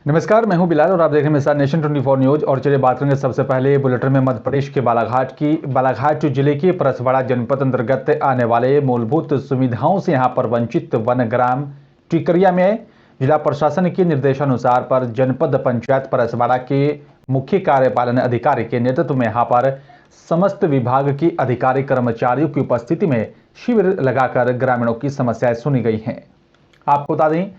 नमस्कार, मैं हूं बिलाल और आप देख रहे हैं मिसाल नेशन 24 न्यूज। और चलिए बात करेंगे सबसे पहले बुलेटिन में मध्य प्रदेश के बालाघाट जिले के परसवाड़ा जनपद अंतर्गत आने वाले मूलभूत सुविधाओं से यहां पर वंचित वन ग्राम टिकरिया में जिला प्रशासन के निर्देशानुसार पर जनपद पंचायत परसवाड़ा के मुख्य कार्यपालन अधिकारी के नेतृत्व में यहां पर समस्त विभाग के अधिकारी कर्मचारियों की उपस्थिति में शिविर लगाकर ग्रामीणों की समस्याएं सुनी गई हैं। आपको बता दें,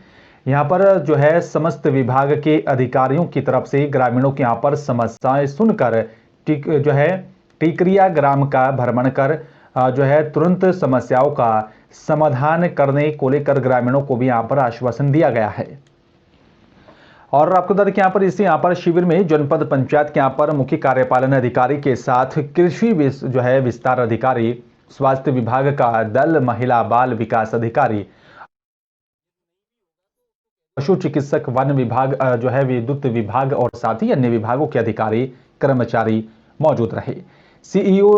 यहाँ पर जो है समस्त विभाग के अधिकारियों की तरफ से ग्रामीणों के यहाँ पर समस्याएं सुनकर टिकरिया ग्राम का भ्रमण कर जो है तुरंत समस्याओं का समाधान करने को लेकर ग्रामीणों को भी यहाँ पर आश्वासन दिया गया है। और आपको बता दें कि यहाँ पर शिविर में जनपद पंचायत के यहाँ पर मुख्य कार्यपालन अधिकारी के साथ कृषि विस्तार अधिकारी, स्वास्थ्य विभाग का दल, महिला बाल विकास अधिकारी, पशु चिकित्सक, वन विभाग विद्युत विभाग और साथ ही अन्य विभागों के अधिकारी कर्मचारी मौजूद रहे। सीईओ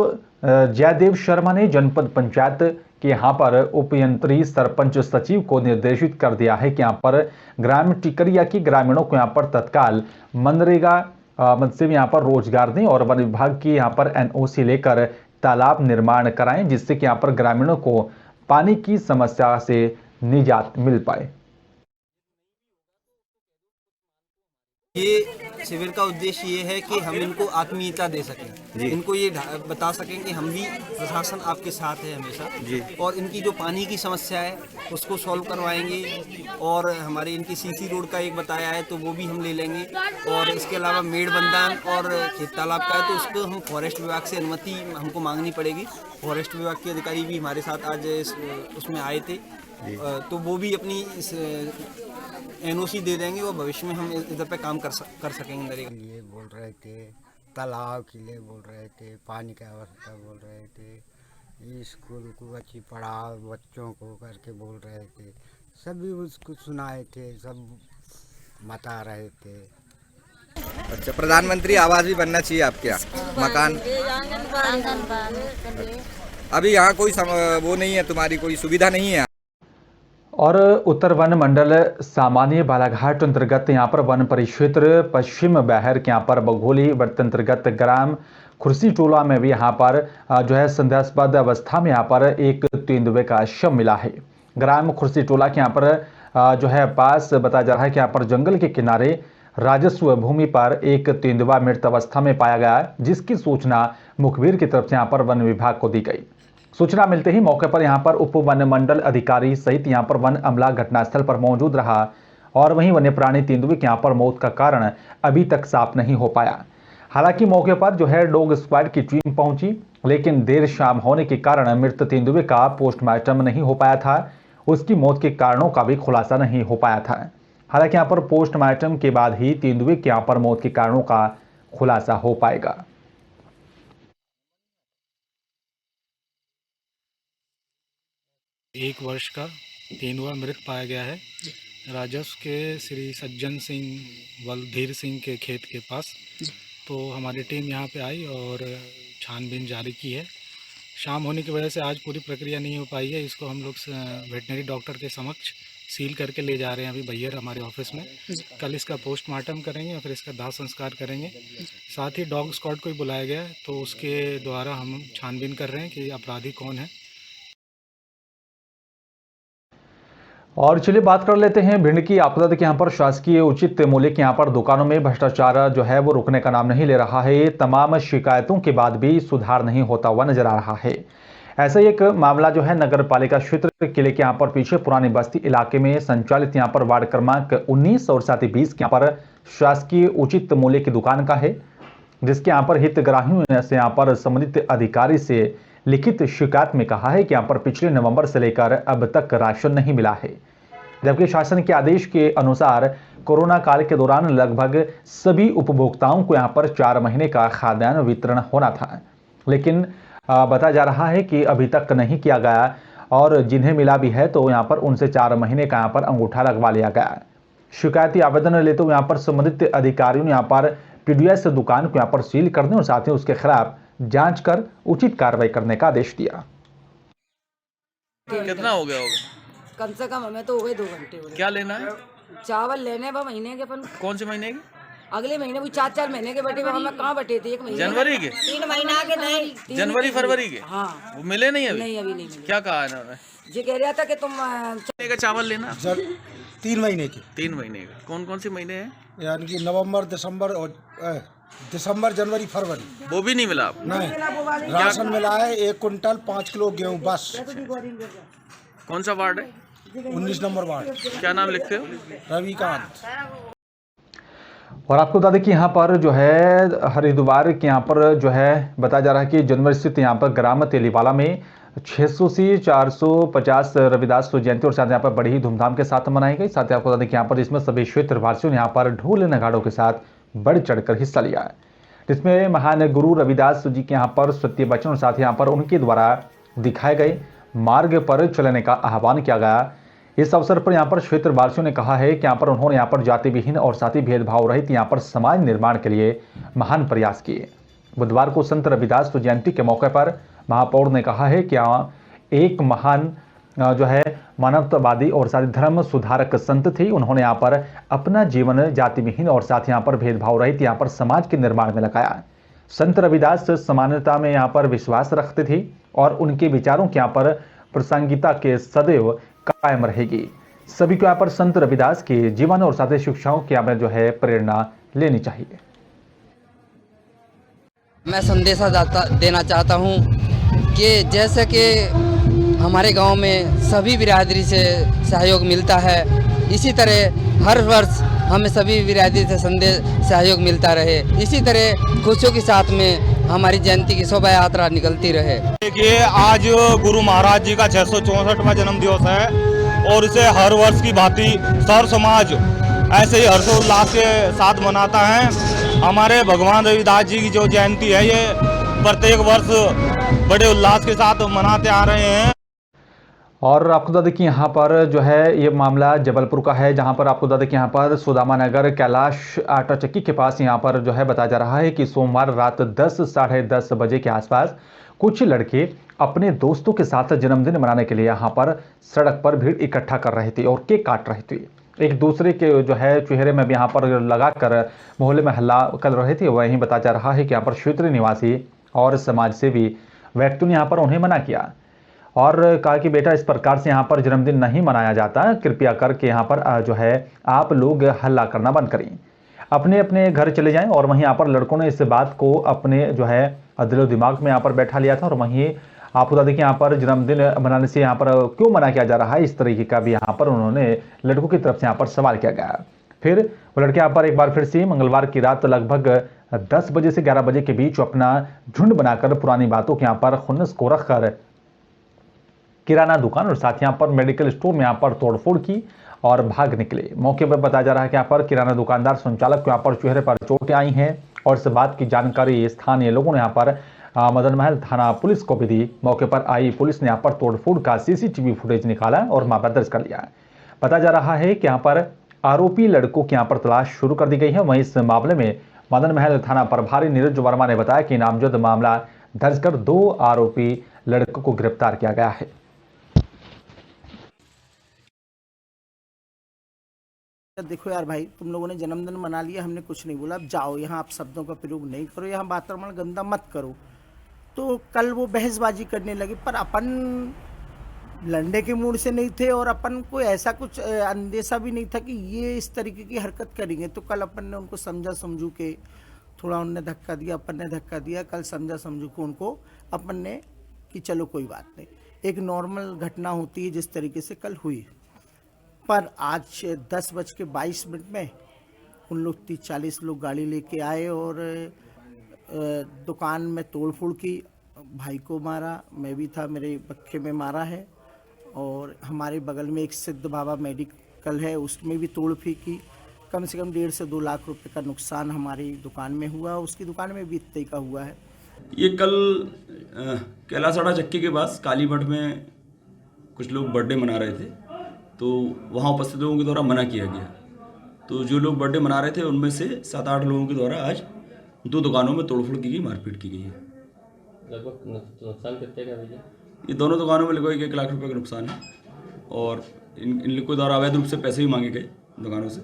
जयदेव शर्मा ने जनपद पंचायत के यहाँ पर उपयंत्री सरपंच सचिव को निर्देशित कर दिया है कि यहाँ पर ग्राम टिकरिया की ग्रामीणों को यहाँ पर तत्काल मनरेगा मद से यहाँ पर रोजगार दें और वन विभाग की यहाँ पर एनओसी लेकर तालाब निर्माण कराएं, जिससे कि यहाँ पर ग्रामीणों को पानी की समस्या से निजात मिल पाए। ये शिविर का उद्देश्य ये है कि हम इनको आत्मीयता दे सकें, इनको ये बता सकें कि हम भी प्रशासन आपके साथ है हमेशा जी। और इनकी जो पानी की समस्या है उसको सॉल्व करवाएंगे। और हमारे इनकी सीसी रोड का एक बताया है तो वो भी हम ले लेंगे। और इसके अलावा मेड़ बंदान और खेत तालाब का है तो उसको हम फॉरेस्ट विभाग से अनुमति हमको मांगनी पड़ेगी। फॉरेस्ट विभाग के अधिकारी भी हमारे साथ आज उसमें आए थे, तो वो भी अपनी एनओसी दे देंगे और भविष्य में हम इधर पे काम कर सकेंगे। ये बोल रहे थे तालाब के लिए बोल रहे थे, पानी की अवस्था बोल रहे थे, स्कूल को अच्छी पढ़ाओ बच्चों को करके बोल रहे थे। सभी उसको सुनाए थे, सब बता रहे थे। अच्छा, प्रधानमंत्री आवास भी बनना चाहिए आपके यहाँ मकान। अभी यहाँ कोई वो नहीं है, तुम्हारी कोई सुविधा नहीं है। और उत्तर वन मंडल सामान्य बालाघाट अंतर्गत यहाँ पर वन परिक्षेत्र पश्चिम बहर के यहाँ पर बघोली वर्त अंतर्गत ग्राम खुर्सी टोला में भी यहाँ पर संदेहास्पद अवस्था में यहाँ पर एक तेंदुए का शव मिला है। ग्राम खुर्सी टोला के यहाँ पर पास बताया जा रहा है कि यहाँ पर जंगल के किनारे राजस्व भूमि पर एक तेंदुआ मृत अवस्था में पाया गया, जिसकी सूचना मुखबिर की तरफ से यहाँ पर वन विभाग को दी गई। सूचना मिलते ही मौके पर यहां पर उप वन मंडल अधिकारी सहित यहां पर वन अमला घटनास्थल पर मौजूद रहा। और वहीं वन्य प्राणी तेंदुए के यहां पर मौत का कारण अभी तक साफ नहीं हो पाया। हालांकि मौके पर डॉग स्क्वाड की टीम पहुंची, लेकिन देर शाम होने के कारण मृत तेंदुए का पोस्टमार्टम नहीं हो पाया था। उसकी मौत के कारणों का भी खुलासा नहीं हो पाया था। हालांकि यहाँ पर पोस्टमार्टम के बाद ही तेंदुए के यहाँ पर मौत के कारणों का खुलासा हो पाएगा। 1 वर्ष का तेंदुआ मृत पाया गया है राजस्व के श्री सज्जन सिंह बलधीर सिंह के खेत के पास। तो हमारी टीम यहाँ पे आई और छानबीन जारी की है। शाम होने की वजह से आज पूरी प्रक्रिया नहीं हो पाई है। इसको हम लोग वेटनरी डॉक्टर के समक्ष सील करके ले जा रहे हैं अभी बैयर हमारे ऑफिस में। कल इसका पोस्टमार्टम करेंगे और फिर इसका दाह संस्कार करेंगे। साथ ही डॉग स्क्वाड को भी बुलाया गया है, तो उसके द्वारा हम छानबीन कर रहे हैं कि अपराधी कौन है। और चलिए बात कर लेते हैं भिंड की। आपको बता दें कि यहाँ पर शासकीय उचित मूल्य के यहाँ पर दुकानों में भ्रष्टाचार वो रुकने का नाम नहीं ले रहा है। तमाम शिकायतों के बाद भी सुधार नहीं होता हुआ नजर आ रहा है। ऐसा ही एक मामला नगर पालिका क्षेत्र किले के यहाँ पर पीछे पुरानी बस्ती इलाके में संचालित यहाँ पर वार्ड क्रमांक 19 और साथ ही 20 के यहाँ पर शासकीय उचित मूल्य की दुकान का है, जिसके यहाँ पर हितग्राहियों से यहाँ पर संबंधित अधिकारी से लिखित शिकायत में कहा है कि यहाँ पर पिछले नवंबर से लेकर अब तक राशन नहीं मिला है। जबकि शासन के आदेश के अनुसार कोरोना काल के दौरान लगभग सभी उपभोक्ताओं को यहाँ पर 4 महीने का खाद्यान्न वितरण होना था, लेकिन बताया जा रहा है कि अभी तक नहीं किया गया। और जिन्हें मिला भी है तो यहाँ पर उनसे 4 महीने का यहाँ पर अंगूठा लगवा लिया गया। शिकायती आवेदन लेते हुए यहाँ पर संबंधित अधिकारियों ने यहाँ पर पीडीएस दुकान को यहाँ पर सील करने और साथ ही उसके खिलाफ जांच कर उचित कार्रवाई करने का आदेश दिया। कितना हो गया होगा? कम से कम हमें तो हो गए 2 घंटे। क्या लेना है? चावल लेने बा महीने के अपन कौन से महीने के? अगले महीने वो 4-4 महीने के बटे हमें कहाँ बटे थे? 1 महीने जनवरी के? 3 महीना के नहीं, जनवरी फरवरी के? हाँ। वो मिले नहीं अभी? नहीं अभी नहीं मिले। क्या कहा इन्होंने? जी कह रहा था कि तुम का चावल लेना 3 महीने की, 3 महीने का। कौन कौन से महीने हैं? यानी कि नवंबर, दिसंबर और दिसंबर, जनवरी, फरवरी। वो भी नहीं मिला आपको? नहीं, राशन मिला है 1 कुंटल 5 किलो गेहूँ बस। कौन सा वार्ड है? 19 नंबर वार्ड। क्या नाम लिखते हो? रविकांत। और आपको बता दें कि यहाँ पर जो है हरिद्वार के यहाँ पर जो है बताया जा रहा है कि जनवरी स्थित यहाँ पर ग्राम तेलीवाला में 600 से 450 रविदास जयंती और साथ यहाँ पर बड़ी ही धूमधाम के साथ मनाई गई। साथ ही आपको बता दें कि यहाँ पर इसमें सभी क्षेत्रवासियों ने यहाँ पर ढोल नगाड़ों के साथ बढ़ चढ़कर हिस्सा लिया है, जिसमें महान गुरु रविदास जी के यहाँ पर सत्य वचन और साथ ही यहाँ पर उनके द्वारा दिखाए गए मार्ग पर चलने का आह्वान किया गया। इस अवसर पर यहाँ पर क्षेत्रवासियों ने कहा है कि यहाँ पर उन्होंने यहाँ पर जाति विहीन और साथ ही भेदभाव रहित यहाँ पर समाज निर्माण के लिए महान प्रयास किए। बुधवार को संत रविदास जयंती के मौके पर महापौर ने कहा है कि एक महान जो है मानवतावादी और साथ ही धर्म सुधारक संत थे। उन्होंने यहाँ पर अपना जीवन जाति विहीन और साथ यहाँ पर भेदभाव रहित यहाँ पर समाज के निर्माण में लगाया। संत रविदास समानता में यहाँ पर विश्वास रखते थे और उनके विचारों की यहाँ पर प्रासंगिकता के सदैव कायम रहेगी। सभी को यहाँ पर संत रविदास के जीवन और साथ ही शिक्षाओं की हमें जो है प्रेरणा लेनी चाहिए। मैं संदेशा देना चाहता हूँ कि जैसे कि हमारे गांव में सभी बिरादरी से सहयोग मिलता है, इसी तरह हर वर्ष हमें सभी बिरादरी से सहयोग मिलता रहे। इसी तरह खुशियों के साथ में हमारी जयंती की शोभा यात्रा निकलती रहे। देखिए, आज गुरु महाराज जी का 664वां जन्म दिवस है और इसे हर वर्ष की भांति सर्व समाज ऐसे ही हर्षोल्लास के साथ मनाता है। हमारे भगवान रविदास जी की जो जयंती है ये प्रत्येक वर्ष बड़े उल्लास के साथ मनाते आ रहे हैं। और आपको बता दें कि यहाँ पर जो है ये मामला जबलपुर का है, जहाँ पर आपको बता दें कि यहाँ पर सुदामा नगर कैलाश आटा चक्की के पास यहाँ पर जो है बताया जा रहा है कि सोमवार रात 10 साढ़े 10 बजे के आसपास कुछ लड़के अपने दोस्तों के साथ जन्मदिन मनाने के लिए यहाँ पर सड़क पर भीड़ इकट्ठा कर रहे थे और केक काट रहे थे। एक दूसरे के जो है चेहरे में भी यहाँ पर लगाकर मोहल्ले में हल्ला कर रहे थे। वहीं बताया जा रहा है कि यहाँ पर क्षेत्रीय निवासी और समाज सेवी व्यक्तियों ने यहाँ पर उन्हें मना किया और कहा कि बेटा इस प्रकार से यहाँ पर जन्मदिन नहीं मनाया जाता, कृपया करके यहाँ पर जो है आप लोग हल्ला करना बंद करें, अपने अपने घर चले जाएं। और वहीं यहाँ पर लड़कों ने इस बात को अपने जो है दिलो दिमाग में यहाँ पर बैठा लिया था और वहीं आपको बता दें कि यहाँ पर जन्मदिन मनाने से यहाँ पर क्यों मना किया जा रहा है, इस तरीके का भी यहाँ पर उन्होंने लड़कों की तरफ से यहाँ पर सवाल किया गया। फिर वो लड़के यहाँ पर एक बार फिर से मंगलवार की रात लगभग 10 बजे से 11 बजे के बीच अपना झुंड बनाकर पुरानी बातों के यहाँ पर खुन्नस को रखकर किराना दुकान और साथ यहाँ पर मेडिकल स्टोर में यहाँ पर तोड़फोड़ की और भाग निकले। मौके पर बताया जा रहा है कि यहाँ पर किराना दुकानदार संचालक को यहाँ पर चेहरे पर चोटें आई हैं और इस बात की जानकारी स्थानीय लोगों ने यहाँ पर मदन महल थाना पुलिस को भी दी। मौके पर आई पुलिस ने यहाँ पर तोड़फोड़ का सीसीटीवी फुटेज निकाला और मामला दर्ज कर लिया है। बताया जा रहा है कि यहाँ पर आरोपी लड़कों की यहाँ पर तलाश शुरू कर दी गई है। वहीं इस मामले में मदन महल थाना प्रभारी नीरज वर्मा ने बताया कि नामजद मामला दर्ज कर 2 आरोपी लड़कों को गिरफ्तार किया गया है। देखो यार भाई, तुम लोगों ने जन्मदिन मना लिया, हमने कुछ नहीं बोला, अब जाओ, यहाँ आप शब्दों का प्रयोग नहीं करो, यहाँ वातावरण गंदा मत करो। तो कल वो बहसबाजी करने लगे, पर अपन लड़ने के मूड से नहीं थे और अपन को ऐसा कुछ अंदेशा भी नहीं था कि ये इस तरीके की हरकत करेंगे। तो कल अपन ने उनको समझा समझू के थोड़ा उनने धक्का दिया, अपन ने धक्का दिया। कल समझा समझू के उनको अपन ने कि चलो कोई बात नहीं, एक नॉर्मल घटना होती है जिस तरीके से कल हुई। पर आज 10:22 में उन लोग 30-40 लोग गाड़ी लेके आए और दुकान में तोड़फोड़ की, भाई को मारा, मैं भी था, मेरे बक्खे में मारा है। और हमारे बगल में एक सिद्ध बाबा मेडिकल है, उसमें भी तोड़फोड़ की। कम से कम 1.5 से 2 लाख रुपए का नुकसान हमारी दुकान में हुआ, उसकी दुकान में भी इतने का हुआ है। ये कल कैलाश आटा चक्की के पास काली मठ में कुछ लोग बर्थडे मना रहे थे, तो वहाँ उपस्थित लोगों के द्वारा मना किया गया। तो जो लोग बर्थडे मना रहे थे उनमें से 7-8 लोगों के द्वारा आज 2 दुकानों में तोड़फोड़ की गई, मारपीट की गई है। लगभग नुकसान कितने का भैया? ये दोनों दुकानों में लगभग 1 लाख रुपए का नुकसान है और इन लोगों के द्वारा अवैध रूप से पैसे भी मांगे गए दुकानों से,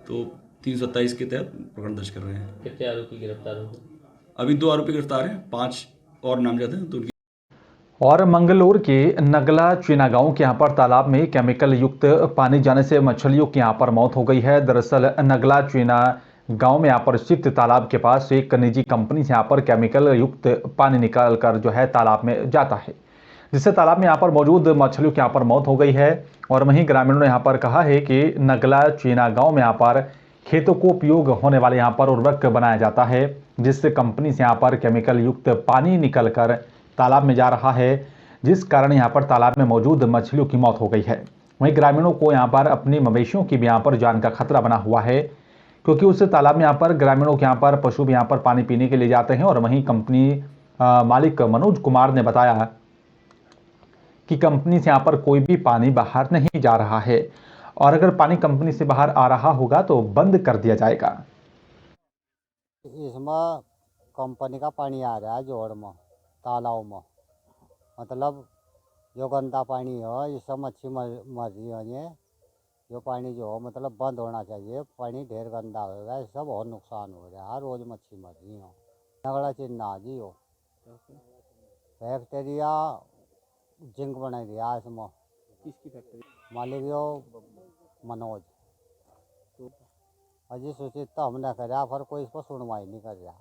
तो 327 के तहत प्रकरण दर्ज कर रहे हैं। कितने आरोपी गिरफ्तार हुए? अभी 2 आरोपी गिरफ्तार हैं, 5 और नामजद हैं। तो उनकी और मंगलूर के नगला चीना गांव के यहाँ पर तालाब में केमिकल युक्त पानी जाने से मछलियों की यहाँ पर मौत हो गई है। दरअसल नगला चीना गांव में यहाँ पर स्थित तालाब के पास एक निजी कंपनी से यहाँ पर केमिकल युक्त पानी निकाल कर जो है तालाब में जाता है, जिससे तालाब में यहाँ पर मौजूद मछलियों की यहाँ पर मौत हो गई है। और वहीं ग्रामीणों ने यहाँ पर कहा है कि नगला चीना गाँव में यहाँ पर खेतों को उपयोग होने वाले यहाँ पर उर्वरक बनाया जाता है, जिससे कंपनी से यहाँ पर केमिकल युक्त पानी निकल कर तालाब में जा रहा है, जिस कारण यहाँ पर तालाब में मौजूद मछलियों की मौत हो गई है। वहीं ग्रामीणों को यहाँ पर अपनी मवेशियों की भी यहाँ पर जान का खतरा बना हुआ है, क्योंकि उस तालाब में यहाँ पर ग्रामीणों के यहाँ पर पशु भी यहाँ पर पानी पीने के लिए जाते हैं। और वहीं कंपनी मालिक मनोज कुमार ने बताया कि कंपनी से यहाँ पर कोई भी पानी बाहर नहीं जा रहा है, और अगर पानी कंपनी से बाहर आ रहा होगा तो बंद कर दिया जाएगा। इसमें कंपनी का पानी आ रहा है जोड़ में, तालाब में, मतलब जो गंदा पानी हो, इससे मच्छी मर रही है। जो पानी जो हो मतलब बंद होना चाहिए, पानी ढेर गंदा होगा, इससे बहुत नुकसान हो रहा है। हर रोज मच्छी मर रही हो। नगड़ा चिन्ना जी हो, फैक्ट्रिया जिंक बना दिया इसमें। किसकी फैक्ट्री? मालिक जो मनोज। अजी सूचित तो हमने करा, पर कोई इस पर सुनवाई नहीं कर रहा।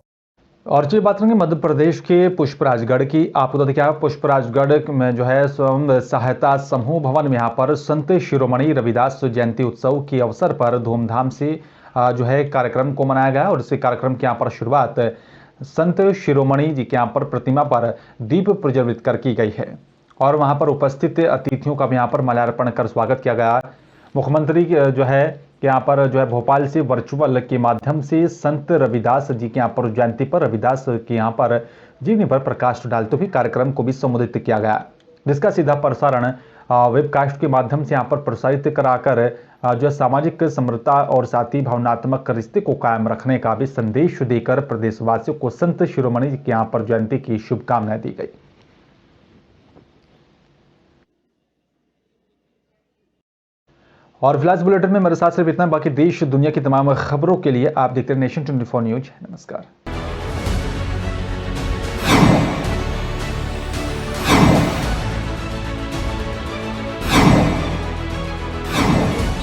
और चलिए बात करेंगे मध्य प्रदेश के पुष्पराजगढ़ की। आपको बता दें पुष्पराजगढ़ में जो है स्वयं सहायता समूह भवन में यहाँ पर संत शिरोमणि रविदास जयंती उत्सव के अवसर पर धूमधाम से जो है कार्यक्रम को मनाया गया। और इस कार्यक्रम की यहाँ पर शुरुआत संत शिरोमणि जी के यहाँ पर प्रतिमा पर दीप प्रज्वलित कर की गई है, और वहाँ पर उपस्थित अतिथियों का भी यहाँ पर माल्यार्पण कर स्वागत किया गया। मुख्यमंत्री जो है यहाँ पर जो है भोपाल से वर्चुअल के माध्यम से संत रविदास जी के यहाँ पर जयंती पर रविदास के यहाँ पर जीवनी पर प्रकाश डालते हुए कार्यक्रम को भी संबोधित किया गया, जिसका सीधा प्रसारण वेबकास्ट के माध्यम से यहाँ पर प्रसारित कराकर जो सामाजिक समरसता और साथ ही भावनात्मक रिश्ते को कायम रखने का भी संदेश देकर प्रदेशवासियों को संत शिरोमणि जी के यहाँ पर जयंती की शुभकामनाएं दी गई। और फिलहाल बुलेटिन में मेरे साथ सिर्फ इतना, बाकी देश दुनिया की तमाम खबरों के लिए आप देखते हैं नेशन 24 न्यूज। नमस्कार।